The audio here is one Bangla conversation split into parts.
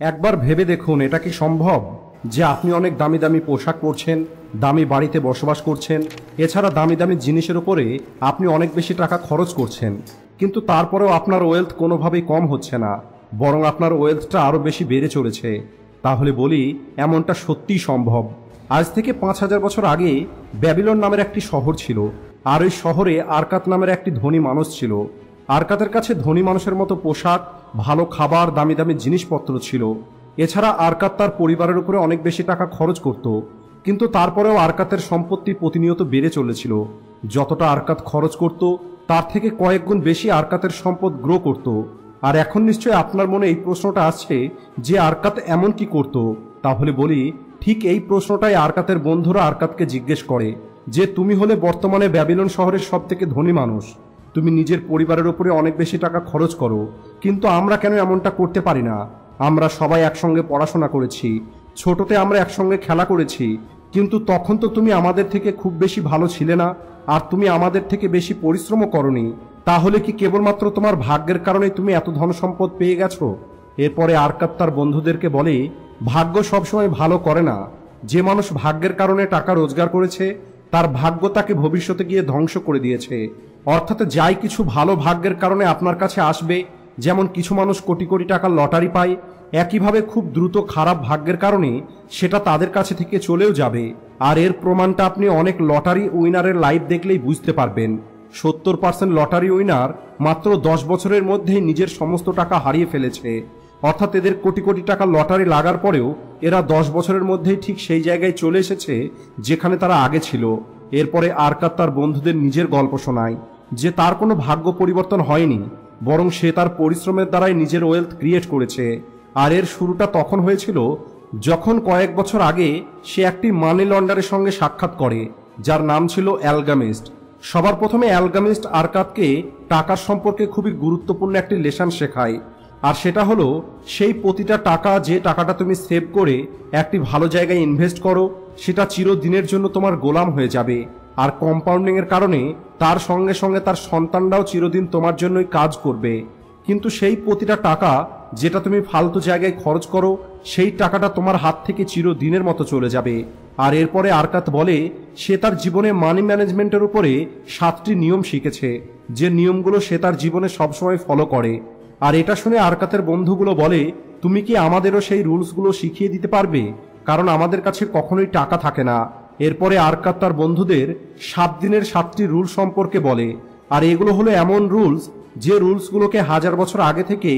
একবার ভেবে দেখুন, এটা কি সম্ভব যে আপনি অনেক দামি দামি পোশাক পরছেন, দামি বাড়িতে বসবাস করছেন, এছাড়া দামি দামি জিনিসের উপরে আপনি অনেক বেশি টাকা খরচ করছেন, কিন্তু তারপরেও আপনার ওয়েলথ কোনোভাবেই কম হচ্ছে না, বরং আপনার ওয়েলথটা আরও বেশি বেড়ে চলেছে? তাহলে বলি, এমনটা সত্যিই সম্ভব। আজ থেকে ৫,০০০ বছর আগে ব্যাবিলন নামের একটি শহর ছিল, আর ওই শহরে আরকাত নামের একটি ধনী মানুষ ছিল। আরকাতের কাছে ধনী মানুষের মতো পোশাক, ভালো খাবার, দামি দামি জিনিসপত্র ছিল। এছাড়া আরকাত তার পরিবারের উপরে অনেক বেশি টাকা খরচ করত, কিন্তু তারপরেও আরকাতের সম্পত্তি প্রতিনিয়ত বেড়ে চলেছিল। যতটা আরকাত খরচ করত তার থেকে কয়েক গুণ বেশি আরকাতের সম্পদ গ্রো করত। আর এখন নিশ্চয়ই আপনার মনে এই প্রশ্নটা আসছে যে আরকাত এমন কি করত? তাহলে বলি, ঠিক এই প্রশ্নটাই আরকাতের বন্ধুরা আরকাতকে জিজ্ঞেস করে যে তুমি হলে বর্তমানে ব্যাবিলন শহরের সব থেকে ধনী মানুষ, তুমি নিজের পরিবারের উপরে অনেক বেশি টাকা খরচ করো, কিন্তু আমরা কেন এমনটা করতে পারি না? আমরা সবাই একসঙ্গে পড়াশোনা করেছি, ছোটতে আমরা একসঙ্গে খেলা করেছি, কিন্তু তখন তো তুমি আমাদের থেকে খুব বেশি ভালো ছিলে না, আর তুমি আমাদের থেকে বেশি পরিশ্রমও করনি। তাহলে কি কেবলমাত্র তোমার ভাগ্যের কারণেই তুমি এত ধন সম্পদ পেয়ে গেছো? এরপরে আরকাত তার বন্ধুদেরকে বলে, ভাগ্য সবসময় ভালো করে না। যে মানুষ ভাগ্যের কারণে টাকা রোজগার করেছে, তার ভাগ্য তাকে ভবিষ্যতে গিয়ে ধ্বংস করে দিয়েছে। অর্থাৎ যাই কিছু ভালো ভাগ্যের কারণে আপনার কাছে আসবে, যেমন কিছু মানুষ কোটি কোটি টাকার লটারি পায়, একইভাবে খুব দ্রুত খারাপ ভাগ্যের কারণে সেটা তাদের কাছে থেকে চলেও যাবে। আর এর প্রমাণটা আপনি অনেক লটারি উইনারের লাইফ দেখলেই বুঝতে পারবেন। 70% লটারি উইনার মাত্র 10 বছরের মধ্যেই নিজের সমস্ত টাকা হারিয়ে ফেলেছে। অর্থাৎ এদের কোটি কোটি টাকা লটারি লাগার পরেও এরা 10 বছরের মধ্যেই ঠিক সেই জায়গায় চলে এসেছে যেখানে তারা আগে ছিল। এরপরে আরকাত তার বন্ধুদের নিজের গল্প শোনায় যে তার কোনো ভাগ্য পরিবর্তন হয়নি, বরং সে তার পরিশ্রমের দ্বারাই নিজের ওয়েলথ ক্রিয়েট করেছে। আর এর শুরুটা তখন হয়েছিল যখন কয়েক বছর আগে সে একটি মানি লন্ডারের সঙ্গে সাক্ষাৎ করে, যার নাম ছিল অ্যালগামিস্ট। সবার প্রথমে অ্যালগামিস্ট আরকাতকে টাকার সম্পর্কে খুবই গুরুত্বপূর্ণ একটি লেসন শেখায়, আর সেটা হলো সেই প্রতিটা টাকা, যে টাকাটা তুমি সেভ করে একটি ভালো জায়গায় ইনভেস্ট করো, সেটা চিরদিনের জন্য তোমার গোলাম হয়ে যাবে। আর কম্পাউন্ডিং এর কারণে তার সঙ্গে সঙ্গে তার সন্তানরাও চিরদিন তোমার জন্যই কাজ করবে। কিন্তু সেই প্রতিটা টাকা যেটা তুমি ফালতু জায়গায় খরচ করো, সেই টাকাটা তোমার হাত থেকে চিরদিনের মতো চলে যাবে। আর এরপরে আরকাত বলে সে তার জীবনে মানি ম্যানেজমেন্টের উপরে 7টি নিয়ম শিখেছে, যে নিয়মগুলো সে তার জীবনে সবসময় ফলো করে। আর এটা শুনে আরকাতের বন্ধুগুলো বলে, তুমি কি আমাদেরও সেই রুলসগুলো শিখিয়ে দিতে পারবে? কারণ আমাদের কাছে কখনোই টাকা থাকে না। এরপরে আরকাত তার বন্ধুদের 7 দিনের 7টি রুল সম্পর্কে বলে। আর এগুলো হলো এমন রুলস যে রুলসগুলোকে 1000 বছর আগে থেকে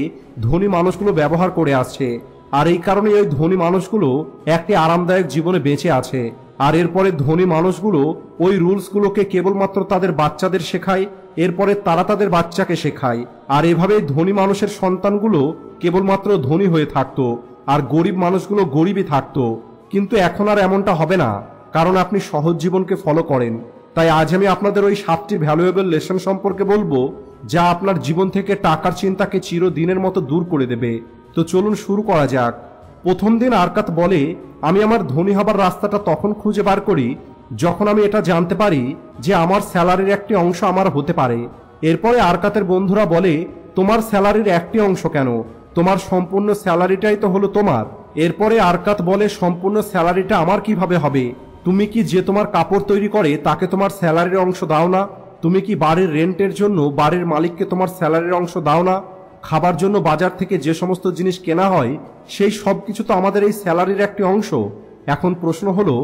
ধনী মানুষগুলো ব্যবহার করে আসছে, আর এই কারণে ওই ধনী মানুষগুলো একটি আরামদায়ক জীবনে বেঁচে আছে। আর এরপরে ধনী মানুষগুলো ওই রুলসগুলোকে কেবলমাত্র তাদের বাচ্চাদের শেখায়, এরপরে তারা তাদের বাচ্চাকে শেখায়। আর এভাবে ধনী মানুষের সন্তানগুলো কেবলমাত্র ধনী হয়ে থাকতো, আর গরিব মানুষগুলো গরিবই থাকতো। কিন্তু এখন আর এমনটা হবে না, কারণ আপনি সহজ জীবনকে ফলো করেন। তাই আজ আমি আপনাদের ওই 7টি ভ্যালুয়েবল লেসন সম্পর্কে বলবো, যা আপনার জীবন থেকে টাকার চিন্তাকে চিরদিনের মতো দূর করে দেবে। তো চলুন শুরু করা যাক। প্রথম দিন আরকাত বলে, আমি আমার ধনী হবার রাস্তাটা তখন খুঁজে বার করি যখন আমি এটা জানতে পারি যে আমার স্যালারির একটি অংশ আমার হতে পারে। এরপরে আরকাতের বন্ধুরা বলে, তোমার স্যালারির একটি অংশ কেন, তোমার সম্পূর্ণ স্যালারিটাই তো হলো তোমার। এরপরে আরকাত বলে, সম্পূর্ণ স্যালারিটা আমার কিভাবে হবে? তুমি কি যে তোমার কাপড় তৈরি করে তাকে তোমার স্যালারির অংশ দাও না? তুমি কি বাড়ির রেন্টের জন্য বাড়ির মালিককে তোমার স্যালারির অংশ দাও না? খাবার জন্য বাজার থেকে যে সমস্ত জিনিস কেনা হয়, সেই সব কিছু তো আমাদের এই স্যালারির একটি অংশ। এখন প্রশ্ন হলো,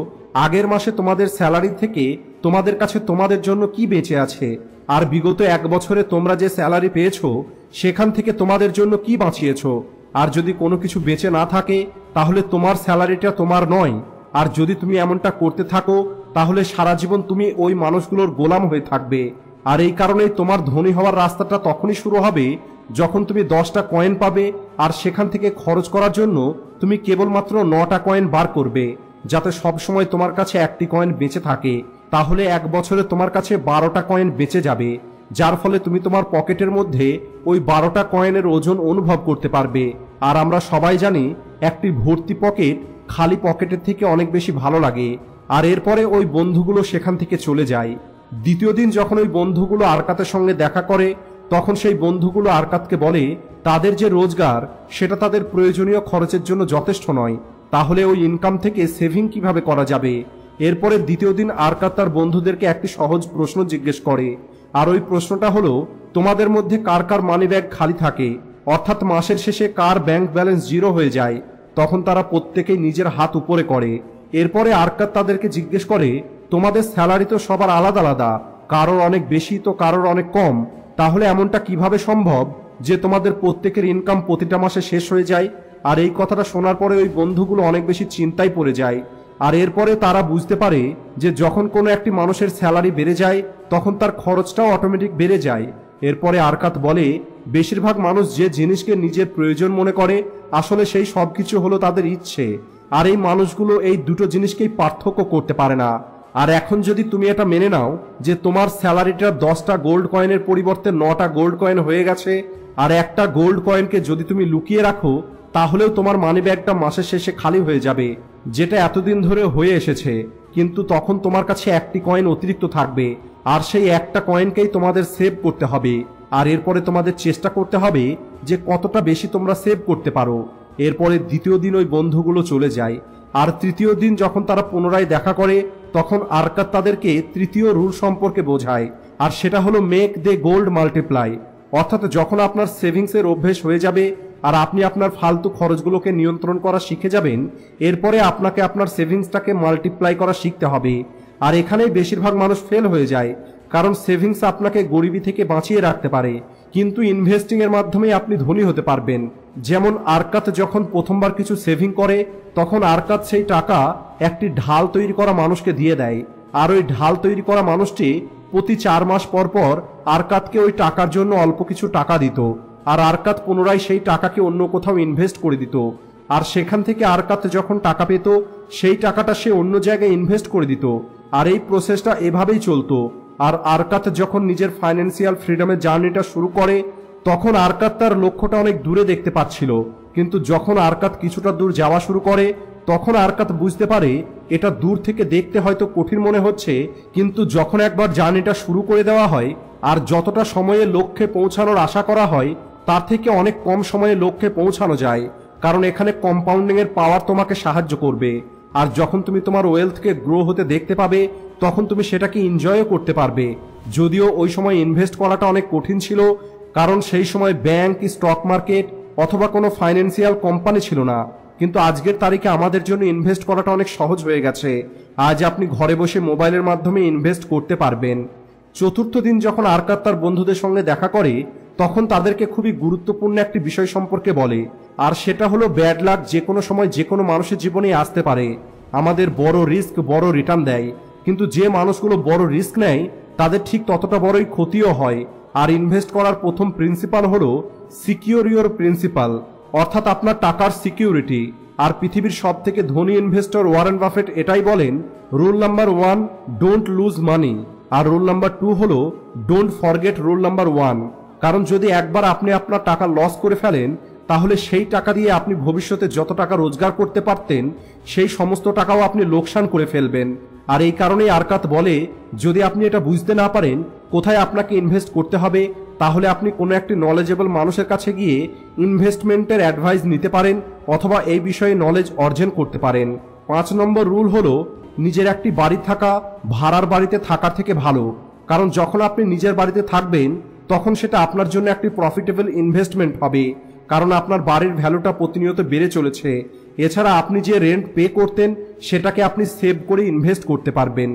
আগের মাসে তোমাদের স্যালারি থেকে তোমাদের কাছে তোমাদের জন্য কি বেঁচে আছে? আর বিগত 1 বছরে তোমরা যে স্যালারি পেয়েছো, সেখান থেকে তোমাদের জন্য কি বাঁচিয়েছো? আর যদি কোনো কিছু বেঁচে না থাকে, তাহলে তোমার স্যালারিটা তোমার নয়। আর যদি তুমি এমনটা করতে থাকো, তাহলে সারা জীবন তুমি ওই মানুষগুলোর গোলাম হয়ে থাকবে। আর এই কারণেই তোমার ধনী হওয়ার রাস্তাটা তখনই শুরু হবে যখন তুমি 10টা কয়েন পাবে, আর সেখান থেকে খরচ করার জন্য তুমি কেবলমাত্র 9টা কয়েন বার করবে, যাতে সবসময় তোমার কাছে একটি কয়েন বেঁচে থাকে। তাহলে 1 বছরে তোমার কাছে 12টা কয়েন বেঁচে যাবে, যার ফলে তুমি তোমার পকেটের মধ্যে ওই 12টা কয়েনের ওজন অনুভব করতে পারবে। আর আমরা সবাই জানি, একটি ভর্তি পকেট খালি পকেটের থেকে অনেক বেশি ভালো লাগে। আর এরপরে ওই বন্ধুগুলো সেখান থেকে চলে যায়। দ্বিতীয় দিন যখন ওই বন্ধুগুলো আরকাতের সঙ্গে দেখা করে, তখন সেই বন্ধুগুলো আরকাতকে বলে তাদের যে রোজগার সেটা তাদের প্রয়োজনীয় খরচের জন্য যথেষ্ট নয়, তাহলে ওই ইনকাম থেকে সেভিং কিভাবে করা যাবে? এরপরে দ্বিতীয় দিন আরকাত তার বন্ধুদেরকে একটি সহজ প্রশ্ন জিজ্ঞেস করে, আর ওই প্রশ্নটা হলো, তোমাদের মধ্যে কার কার মানি ব্যাগ খালি থাকে, অর্থাৎ মাসের শেষে কার ব্যাংক ব্যালেন্স জিরো হয়ে যায়? তখন তারা প্রত্যেকেই নিজের হাত উপরে করে। এরপরে আরকাত তাদেরকে জিজ্ঞেস করে, তোমাদের স্যালারি তো সবার আলাদা আলাদা, কারোর অনেক বেশি তো কারোর অনেক কম, তাহলে এমনটা কিভাবে সম্ভব যে তোমাদের প্রত্যেকের ইনকাম প্রতিটা মাসে শেষ হয়ে যায়? আর এই কথাটা শোনার পরে ওই বন্ধুগুলো অনেক বেশি চিন্তায় পড়ে যায়। আর এরপরে তারা বুঝতে পারে যে যখন কোনো একটি মানুষের স্যালারি বেড়ে যায় তখন তার খরচটাও অটোমেটিক বেড়ে যায়। এরপরে আরকাত বলে, বেশিরভাগ মানুষ যে জিনিসকে নিজের প্রয়োজন মনে করে আসলে সেই সব কিছু হলো তাদের ইচ্ছে, আর এই মানুষগুলো এই দুটো জিনিসকেই পার্থক্য করতে পারে না। আর এখন যদি তুমি এটা মেনে নাও যে তোমার স্যালারিটা 10টা গোল্ড কয়েনের পরিবর্তে 9টা গোল্ড কয়েন হয়ে গেছে, আর একটা গোল্ড কয়েনকে যদি তুমি লুকিয়ে রাখো তাহলেও তোমার মানি ব্যাগটা মাসের শেষে খালি হয়ে যাবে, যেটা এতদিন ধরে হয়ে এসেছে। কিন্তু তখন তোমার কাছে একটি কয়েন অতিরিক্ত থাকবে, আর সেই একটা কয়েনকেই তোমাদের সেভ করতে হবে। আর এরপরে তোমাদের চেষ্টা করতে হবে যে কতটা বেশি তোমরা সেভ করতে পারো। এরপরে দ্বিতীয় দিন ওই বন্ধুগুলো চলে যায়, আর তৃতীয় দিন যখন তারা পুনরায় দেখা করে তখন আরকাত তাদেরকে তৃতীয় রুল সম্পর্কে বোঝায়, আর সেটা হলো মেক দে গোল্ড মাল্টিপ্লাই। অর্থাৎ যখন আপনার সেভিংসের অভ্যেস হয়ে যাবে আর আপনি আপনার ফালতু খরচগুলোকে নিয়ন্ত্রণ করা শিখে যাবেন, এরপরে আপনাকে আপনার সেভিংসটাকে মাল্টিপ্লাই করা শিখতে হবে। আর এখানেই বেশিরভাগ মানুষ ফেল হয়ে যায়, কারণ সেভিংস আপনাকে গরিবি থেকে বাঁচিয়ে রাখতে পারে, কিন্তু ইনভেস্টিং এর মাধ্যমে আপনি ধনী হতে পারবেন। যেমন আরকাত যখন প্রথমবার কিছু সেভিং করে তখন আরকাত সেই টাকা একটি ঢাল তৈরি করা মানুষকে দিয়ে দেয়, আর ওই ঢাল তৈরি করা মানুষটি প্রতি 4 মাস পর পর আরকাতকে ওই টাকার জন্য অল্প কিছু টাকা দিত, আর আরকাত পুনরায় সেই টাকাকে অন্য কোথাও ইনভেস্ট করে দিত, আর সেখান থেকে আরকাত যখন টাকা পেত সেই টাকাটা সে অন্য জায়গায় ইনভেস্ট করে দিত, আর এই প্রসেসটা এভাবেই চলতো। আর আরকাত যখন নিজের ফাইন্যান্সিয়াল ফ্রিডমের জার্নিটা শুরু করে তখন আরকাত তার লক্ষ্যটা অনেক দূরে দেখতে পাচ্ছিল, কিন্তু যখন আরকাত কিছুটা দূর যাওয়া শুরু করে তখন আরকাত বুঝতে পারে এটা দূর থেকে দেখতে হয়তো কঠিন মনে হচ্ছে, কিন্তু যখন একবার জার্নিটা শুরু করে দেওয়া হয় আর যতটা সময়ে লক্ষ্যে পৌঁছানোর আশা করা হয় তার থেকে অনেক কম সময়ে লক্ষ্যে পৌঁছানো যায়, কারণ এখানে কম্পাউন্ডিং এর পাওয়ার তোমাকে সাহায্য করবে। আর যখন তুমি তোমার ওয়েলথকে গ্রো হতে দেখতে পাবে তখন তুমি সেটাকে এনজয়ও করতে পারবে। যদিও ওই সময় ইনভেস্ট করাটা অনেক কঠিন ছিল, কারণ সেই সময় ব্যাংক, স্টক মার্কেট অথবা কোনো ফাইন্যান্সিয়াল কোম্পানি ছিল না, কিন্তু আজকের তারিখে আমাদের জন্য ইনভেস্ট করাটা অনেক সহজ হয়ে গেছে। আজ আপনি ঘরে বসে মোবাইলের মাধ্যমে ইনভেস্ট করতে পারবেন। চতুর্থ দিন যখন আরকাত তার বন্ধুদের সঙ্গে দেখা করে তখন তাদেরকে খুবই গুরুত্বপূর্ণ একটি বিষয় সম্পর্কে বলে, আর সেটা হলো ব্যাড লাক যে কোনো সময় যে কোনো মানুষের জীবনে আসতে পারে। আমাদের বড় রিস্ক বড় রিটার্ন দেয়, কিন্তু যে মানুষগুলো বড় রিস্ক নেয় তাদের ঠিক ততটা বড়ই ক্ষতিও হয়। আর ইনভেস্ট করার প্রথম প্রিন্সিপাল হলো সিকিউর ইউর প্রিন্সিপাল, অর্থাৎ আপনার টাকার সিকিউরিটি। আর পৃথিবীর সব থেকে ধনী ইনভেস্টর ওয়ারেন বাফেট এটাই বলেন, rule number 1 don't lose money, আর রুল নাম্বার 2 হলো ডোন্ট ফরগেট রুল নাম্বার 1। কারণ যদি একবার আপনি আপনার টাকা লস করে ফেলেন তাহলে সেই টাকা দিয়ে আপনি ভবিষ্যতে যত টাকা রোজগার করতে পারতেন সেই সমস্ত টাকাও আপনি লোকসান করে ফেলবেন। আর এই কারণেই আরকাত বলে, যদি আপনি এটা বুঝতে না পারেন কোথায় আপনাকে ইনভেস্ট করতে হবে তাহলে আপনি কোনো একটি নলেজেবল মানুষের কাছে গিয়ে ইনভেস্টমেন্টের অ্যাডভাইস নিতে পারেন অথবা এই বিষয়ে নলেজ অর্জন করতে পারেন। 5 নম্বর রুল হলো নিজের একটি বাড়ি থাকা ভাড়ার বাড়িতে থাকার থেকে ভালো, কারণ যখন আপনি নিজের বাড়িতে থাকবেন তখন সেটা আপনার জন্য একটি প্রফিটেবল ইনভেস্টমেন্ট হবে, কারণ আপনার বাড়ির ভ্যালুটা প্রতিনিয়ত বেড়ে চলেছে। এছাড়া আপনি যে রেন্ট পে করতেন সেটাকে আপনি সেভ করে ইনভেস্ট করতে পারবেন।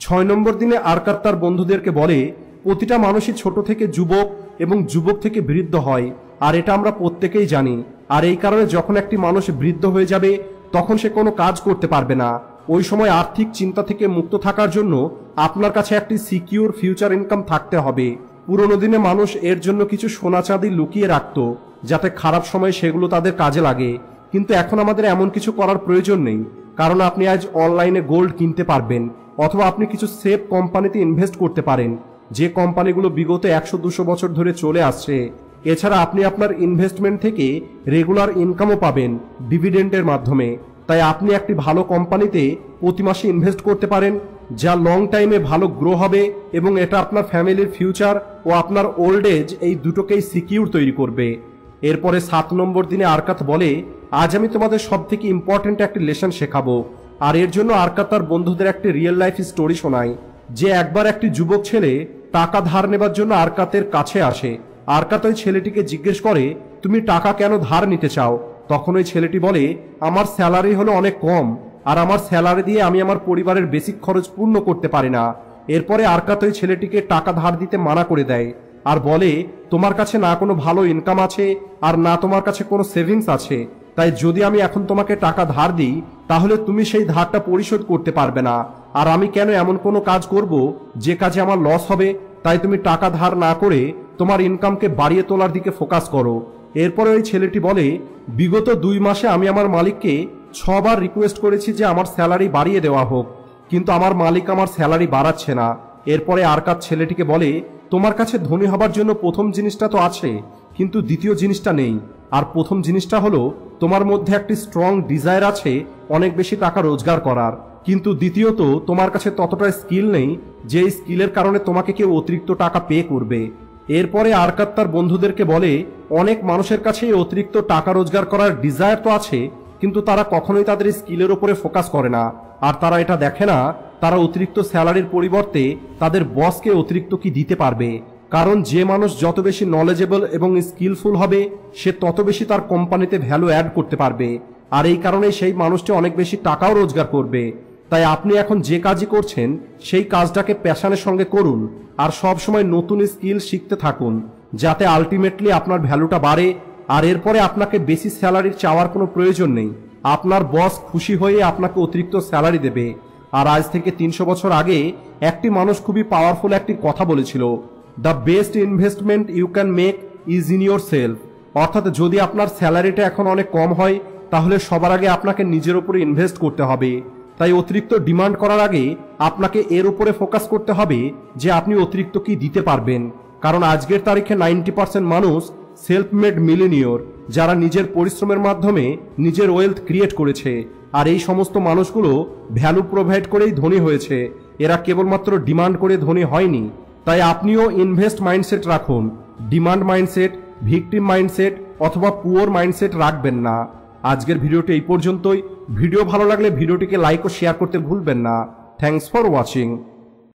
6 নম্বর দিনে আরকাত তার বন্ধুদেরকে বলে, প্রতিটা মানুষই ছোট থেকে যুবক এবং যুবক থেকে বৃদ্ধ হয়, আর এটা আমরা প্রত্যেকেই জানি। আর এই কারণে যখন একটি মানুষ বৃদ্ধ হয়ে যাবে তখন সে কোনো কাজ করতে পারবে না। ওই সময় আর্থিক চিন্তা থেকে মুক্ত থাকার জন্য আপনার কাছে একটি সিকিউর ফিউচার ইনকাম থাকতে হবে। পুরোনো দিনে মানুষ এর জন্য কিছু সোনা চাঁদি লুকিয়ে রাখত যাতে খারাপ সময় সেগুলো তাদের কাজে লাগে, কিন্তু এখন আমাদের এমন কিছু করার প্রয়োজন নেই, কারণ আপনি আজ অনলাইনে গোল্ড কিনতে পারবেন অথবা আপনি কিছু সেফ কোম্পানিতে ইনভেস্ট করতে পারেন, যে কোম্পানিগুলো বিগত 100-200 বছর ধরে চলে আসছে। এছাড়া আপনি আপনার ইনভেস্টমেন্ট থেকে রেগুলার ইনকামও পাবেন ডিভিডেন্ডের মাধ্যমে। তাই আপনি একটি ভালো কোম্পানিতে প্রতি মাসে ইনভেস্ট করতে পারেন, যা লং টাইমে ভালো গ্রো হবে এবং এটা আপনার ফ্যামিলির ফিউচার ও আপনার ওল্ড এজ এই দুটোকেই সিকিউর তৈরি করবে। এরপরে 7 নম্বর দিনে আরকাত বলে, আজ আমি তোমাদের সব থেকে ইম্পর্টেন্ট একটা লেসন শেখাবো। আর এর জন্য আরকাত তার বন্ধুদের একটি রিয়েল লাইফ স্টোরি শোনায় যে একবার একটি যুবক ছেলে টাকা ধার নেবার জন্য আরকাতের কাছে আসে। আরকাত ওই ছেলেটিকে জিজ্ঞেস করে, তুমি টাকা কেন ধার নিতে চাও? তখন ওই ছেলেটি বলে, আমার স্যালারি হলো অনেক কম, আর আমার স্যালারি দিয়ে আমি আমার পরিবারের বেসিক খরচ পূর্ণ করতে পারি না। এরপরে আরকাত ওই ছেলেটিকে টাকা ধার দিতে মানা করে দেয় আর বলে, তোমার কাছে না কোনো ভালো ইনকাম আছে আর না তোমার কাছে কোনো সেভিংস আছে, তাই যদি আমি এখন তোমাকে টাকা ধার দিই তাহলে তুমি সেই ধারটা পরিশোধ করতে পারবে না। আর আমি কেন এমন কোনো কাজ করব যে কাজে আমার লস হবে? তাই তুমি টাকা ধার না করে তোমার ইনকামকে বাড়িয়ে তোলার দিকে ফোকাস করো। এরপরে ওই ছেলেটি বলে, বিগত 2 মাসে আমি আমার মালিককে 6 বার রিকোয়েস্ট করেছি যে আমার স্যালারি বাড়িয়ে দেওয়া হোক, কিন্তু আমার মালিক আমার স্যালারি বাড়াচ্ছে না। এরপরে আরকাত ছেলেটিকে বলে, তোমার কাছে ধনী হবার জন্য প্রথম জিনিসটা তো আছে, কিন্তু দ্বিতীয় জিনিসটা নেই। আর প্রথম জিনিসটা হলো তোমার মধ্যে একটি স্ট্রং ডিজায়ার আছে অনেক বেশি টাকা রোজগার করার, কিন্তু দ্বিতীয়ত তোমার কাছে ততটা স্কিল নেই যে স্কিলের কারণে তোমাকে কেউ অতিরিক্ত টাকা পে করবে। এরপরে আরকাত তার বন্ধুদেরকে বলে, অনেক মানুষের কাছে অতিরিক্ত টাকা রোজগার করার ডিজায়ার তো আছে, কিন্তু তারা কখনোই তাদের স্কিলের উপরে ফোকাস করে না। আর তারা এটা দেখে না তারা অতিরিক্ত স্যালারির পরিবর্তে তাদের বসকে অতিরিক্ত কি দিতে পারবে। কারণ যে মানুষ যত বেশি নলেজেবল এবং স্কিলফুল হবে সে তত বেশি তার কোম্পানিতে ভ্যালু অ্যাড করতে পারবে, আর এই কারণে সেই মানুষটি অনেক বেশি টাকাও রোজগার করবে। তাই আপনি এখন যে কাজই করছেন সেই কাজটাকে প্যাশনের সঙ্গে করুন আর সব সময় নতুন স্কিল শিখতে থাকুন, যাতে আলটিমেটলি আপনার ভ্যালুটা বাড়ে। আর এরপরে আপনাকে বেশি স্যালারির চাওয়ার কোনো প্রয়োজন নেই, আপনার বস খুশি হয়ে আপনাকে অতিরিক্ত স্যালারি দেবে। আর আজ থেকে 300 বছর আগে একটি মানুষ খুবই পাওয়ারফুল একটি কথা বলেছিল, the best investment you can make is in yourself. অর্থাৎ যদি আপনার স্যালারিটা এখন অনেক কম হয় তাহলে সবার আগে আপনাকে নিজের উপরে ইনভেস্ট করতে হবে। তাই অতিরিক্ত ডিমান্ড করার আগে আপনাকে এর উপরে ফোকাস করতে হবে যে আপনি অতিরিক্ত কি দিতে পারবেন। কারণ আজকের তারিখে 90% মানুষ সেলফ মেড মিলিনিয়র, যারা নিজের পরিশ্রমের মাধ্যমে নিজের ওয়েলথ ক্রিয়েট করেছে। আর এই সমস্ত মানুষগুলো ভ্যালু প্রোভাইড করেই ধনী হয়েছে, এরা কেবলমাত্র ডিমান্ড করে ধনী হয়নি। তাই আপনিও ইনভেস্ট মাইন্ডসেট রাখুন, ডিমান্ড মাইন্ডসেট, ভিকটিম মাইন্ডসেট অথবা পুয়ার মাইন্ডসেট রাখবেন না। আজকের ভিডিওটি এই পর্যন্তই। ভিডিও ভালো লাগলে ভিডিওটিকে লাইক ও শেয়ার করতে ভুলবেন না। Thanks for watching.